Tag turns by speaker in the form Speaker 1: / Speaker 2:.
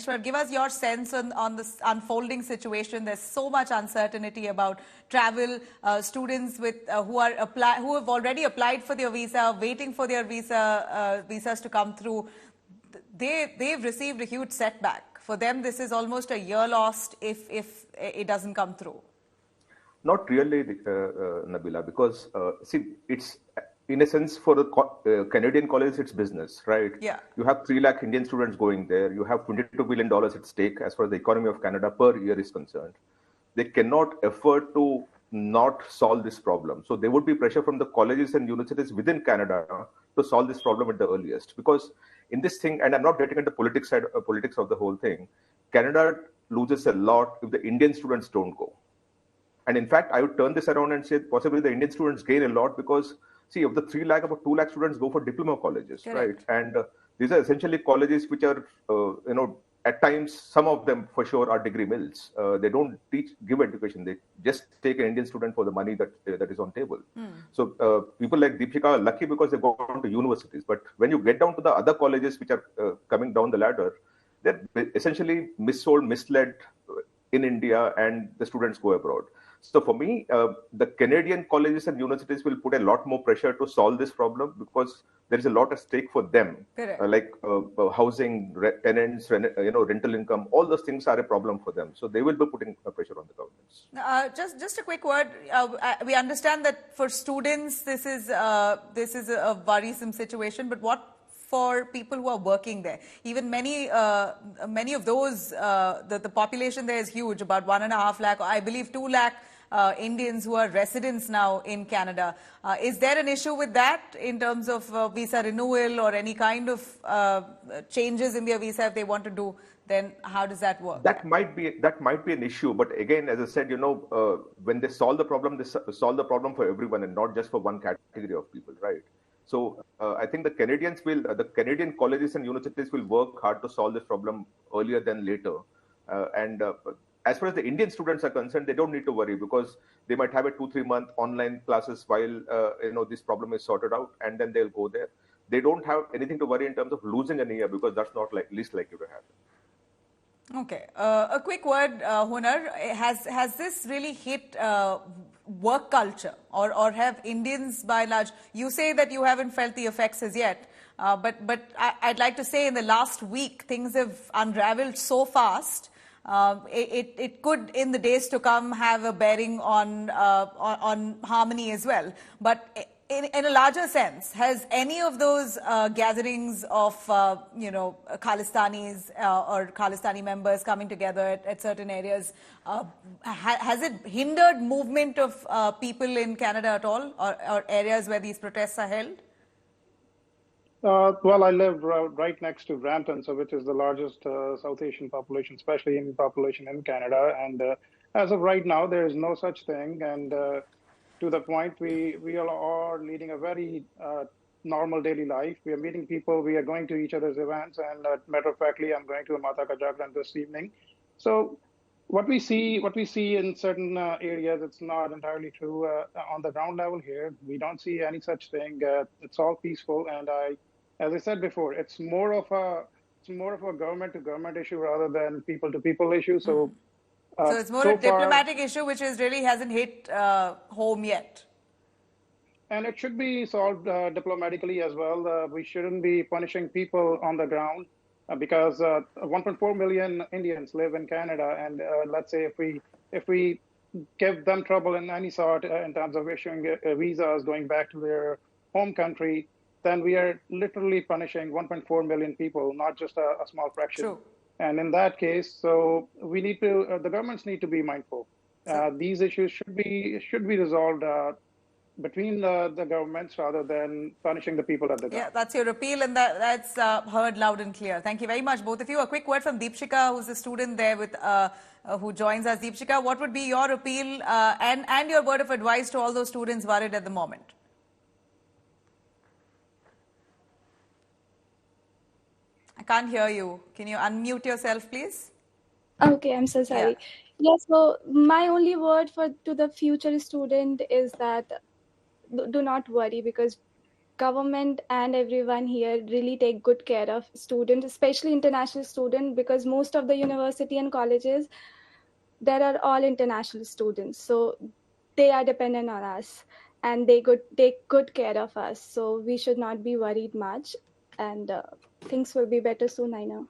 Speaker 1: Praneshwar, give us your sense on this unfolding situation. There's so much uncertainty about travel. Students who have already applied for their visa, waiting for their visas to come through. They've received a huge setback. For them, this is almost a year lost if it doesn't come through.
Speaker 2: Not really, Nabila, because see, it's in a sense for the Canadian colleges, it's business, right?
Speaker 1: Yeah.
Speaker 2: You have 3 lakh Indian students going there. You have $22 billion at stake as far as the economy of Canada per year is concerned. They cannot afford to not solve this problem. So there would be pressure from the colleges and universities within Canada to solve this problem at the earliest. Because in this thing, and I'm not getting into politics of the whole thing, Canada loses a lot if the Indian students don't go. And in fact, I would turn this around and say possibly the Indian students gain a lot because, see, of the 3 lakh, about 2 lakh students go for diploma colleges,
Speaker 1: correct,
Speaker 2: right? And these are essentially colleges which are, at times, some of them for sure are degree mills. They don't give education. They just take an Indian student for the money that is on table. So people like Deepshika are lucky because they go on to universities. But when you get down to the other colleges which are coming down the ladder, they're essentially missold, misled in India, and the students go abroad. So for me, the Canadian colleges and universities will put a lot more pressure to solve this problem because there is a lot at stake for them, like housing, tenants, rental income. All those things are a problem for them. So they will be putting pressure on the governments.
Speaker 1: Just a quick word. We understand that for students, this is a worrisome situation. But what for people who are working there? Even many of those, the population there is huge, about 1.5 lakh, I believe 2 lakh Indians who are residents now in Canada. Is there an issue with that in terms of visa renewal or any kind of changes in their visa if they want to do? Then how does that work?
Speaker 2: That might be an issue, but again, as I said, when they solve the problem, they solve the problem for everyone and not just for one category of people, right? So I think the Canadian colleges and universities will work hard to solve this problem earlier than later. As far as the Indian students are concerned, they don't need to worry because they might have a 2-3 month online classes while this problem is sorted out, and then they'll go there. They don't have anything to worry in terms of losing an year because that's not least likely to happen.
Speaker 1: Okay. A quick word, Hunar. Has this really hit work culture, or have Indians by and large? You say that you haven't felt the effects as yet, but I'd like to say in the last week things have unraveled so fast. It could, in the days to come, have a bearing on harmony as well. But in a larger sense, has any of those gatherings of Khalistanis or Khalistani members coming together at certain areas, has it hindered movement of people in Canada at all, or areas where these protests are held?
Speaker 3: Well, I live right next to Brampton, which is the largest South Asian population, especially in population in Canada. And as of right now, there is no such thing. And to the point, we all are leading a very normal daily life. We are meeting people. We are going to each other's events. And matter of factly, I'm going to a Mata Ka Jagran this evening. So what we see in certain areas, it's not entirely true. On the ground level here, we don't see any such thing. It's all peaceful. And as I said before, it's more of a government to government issue rather than people to people issue. So
Speaker 1: it's more a diplomatic issue which really hasn't hit home yet.
Speaker 3: And it should be solved diplomatically as well. We shouldn't be punishing people on the ground because 1.4 million Indians live in Canada, and let's say if we give them trouble in any sort in terms of issuing visas going back to their home country, then we are literally punishing 1.4 million people, not just a small fraction.
Speaker 1: True.
Speaker 3: And in that case, so we need to, the governments need to be mindful. These issues should be resolved between the governments rather than punishing the people at the ground.
Speaker 1: Yeah, that's your appeal, and that's heard loud and clear. Thank you very much, both of you. A quick word from Deepshika, who's a student there with who joins us. Deepshika, what would be your appeal and your word of advice to all those students worried at the moment? I can't hear you. Can you unmute yourself, please?
Speaker 4: Okay, I'm so sorry. Yeah, so my only word to the future student is that do not worry, because government and everyone here really take good care of students, especially international students, because most of the university and colleges, there are all international students. So they are dependent on us and they take good care of us. So we should not be worried much, and things will be better soon, I know.